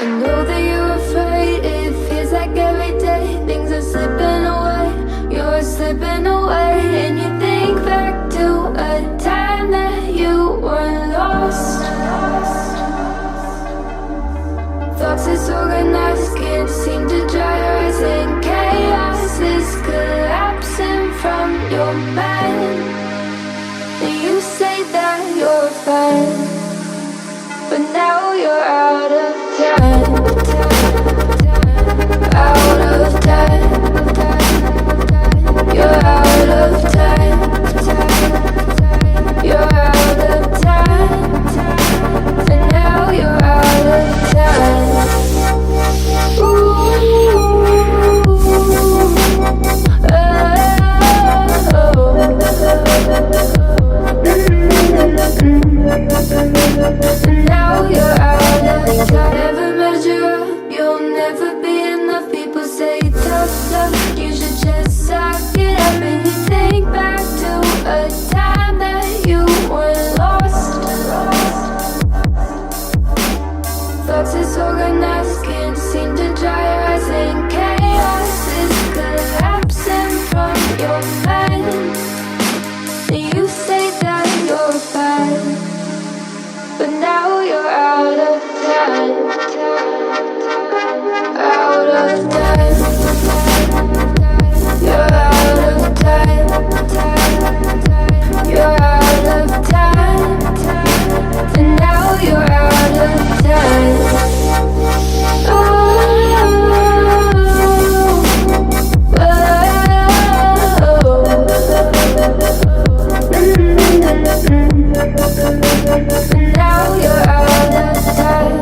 I know that you're afraid, it feels like every day things are slipping away, you're slipping away. And you think back to a time that you were lost. Thoughts disorganized, can't seem to dry your eyes, and chaos is collapsing from your mind. And you say that you're fine, but now you're out of time, out of time. You're out of time, you're out of time, and now you're out of time. And now you're out of time. Never measure up, you'll never be enough. People say tough love, you should just suck it up. And you think back to a time that you were lost. Thoughts disorganized, can't seem to dry your eyes, and chaos is collapsing from your mind. And you say that you're fine, but now you're out of time, out of time. You're out of time, you're out of time, and now you're out of time. And now you're out of time.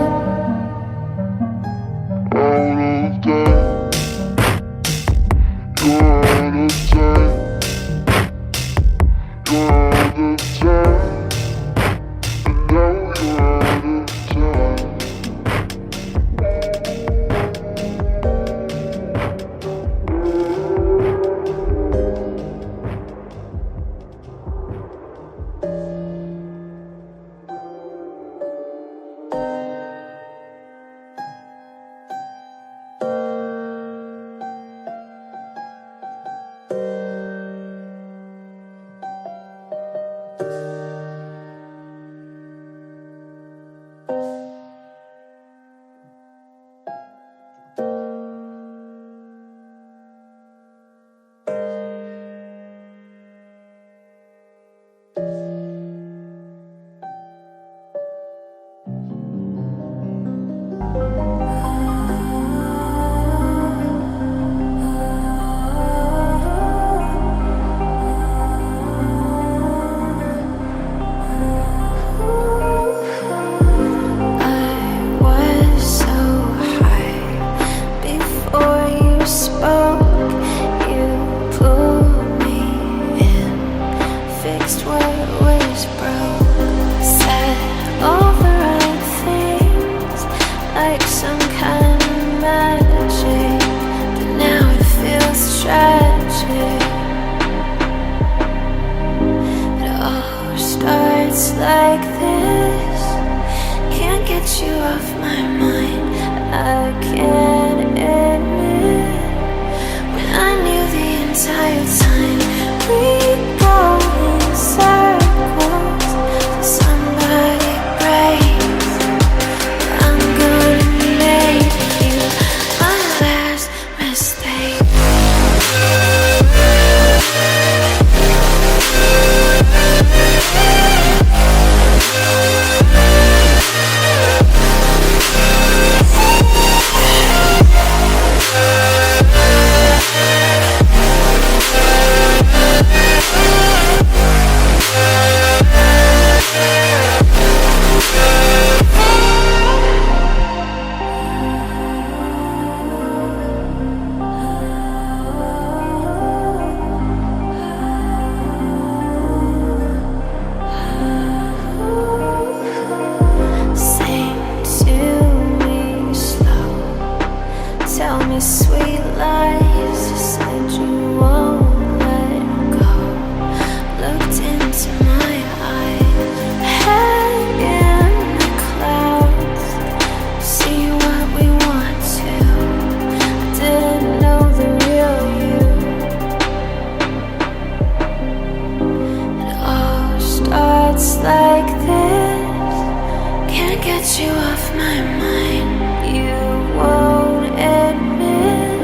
off my mind. You won't admit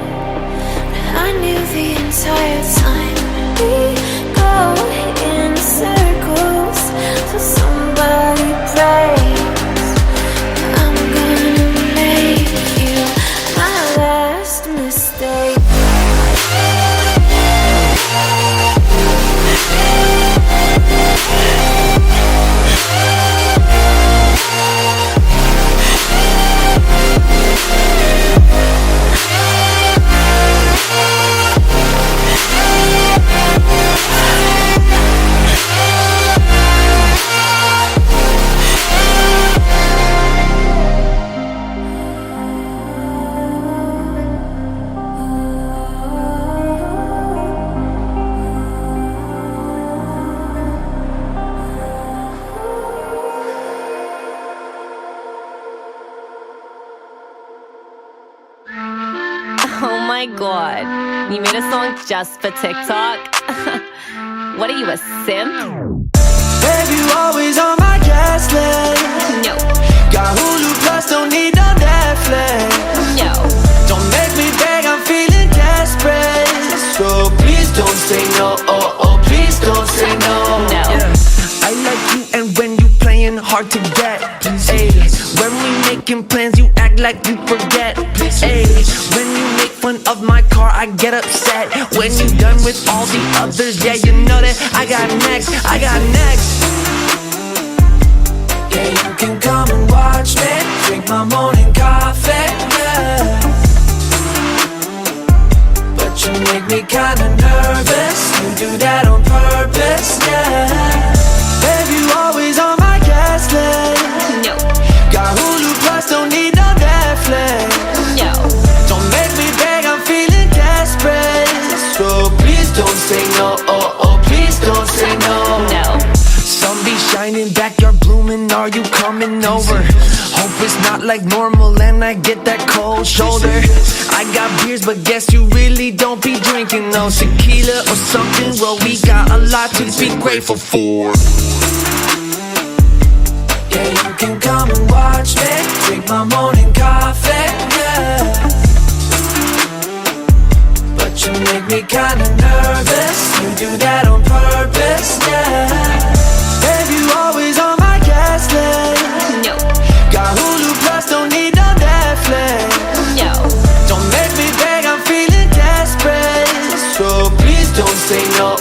that I knew the entire time. We go in circles till somebody breaks. I'm gonna make you my last mistake. Oh my god, you made a song just for TikTok? What are you, a simp? Babe, you always on my guest list. No. Got Hulu Plus, don't need no Netflix. No. Don't make me beg, I'm feeling desperate. So please don't say no, oh, oh, please don't say no. No. I like you and when you playing hard to get. Ay, when we making plans, you act like you forget. Ay, when you make fun of my car, I get upset. When you done with all the others, yeah, you know that I got next, I got next. Yeah, you can come and watch me drink my morning coffee, yeah. But you make me kinda nervous. You do that on purpose, yeah. Babe, you always on my guest list. No. Got Hulu Plus, don't need no Netflix. No. Don't make me beg, I'm feeling desperate. So please don't say no, oh, oh, please don't say no. No. Sun be shining, backyard blooming, are you coming over? Hope it's not like normal and I get that cold shoulder. I got beers, but guess you really don't be drinking no tequila or something. Well, we got a lot to be grateful for. Yeah, you can come and watch me drink my morning coffee, yeah. But you make me kinda nervous. You do that on purpose, yeah. Babe, you always on my guest list. No. Got Hulu Plus, don't need no Netflix. No. Don't make me beg, I'm feeling desperate. So please don't say no,